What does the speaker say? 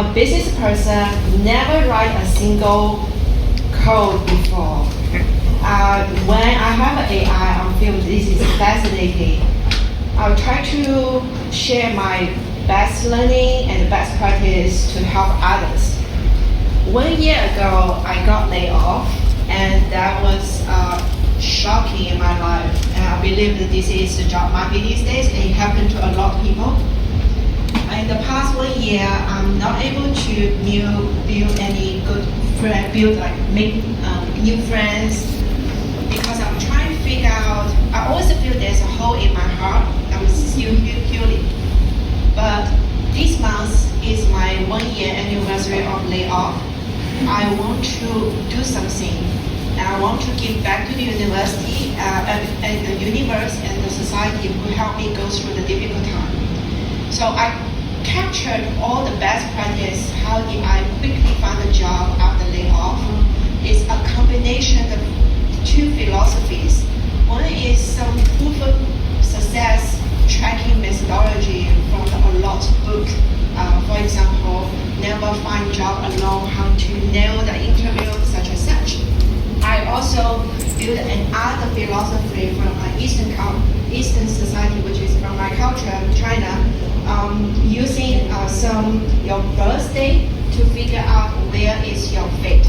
I'm a business person, never write a single code before. When I have an AI, I feel this is fascinating. I'll try to share my best learning and best practice to help others. 1 year ago, I got laid off, and that was shocking in my life. And I believe that this is the job market these days, and it happened to a lot of people. In the past 1 year, I'm not able to build any good friends, make new friends, because I'm trying to figure out. I always feel there's a hole in my heart. I'm still healing. But this month is my 1 year anniversary of layoff. I want to do something, and I want to give back to the university and the universe and the society who helped me go through the difficult time. So I captured all the best practice. How did I quickly find a job after layoff? It's a combination of two philosophies. One is some proven success tracking methodology from the A Lot book. For example, never find job alone, how to nail the interview, such and such. I also built another philosophy from my Eastern society, which is from my culture, China, using your birthday to figure out where is your fate.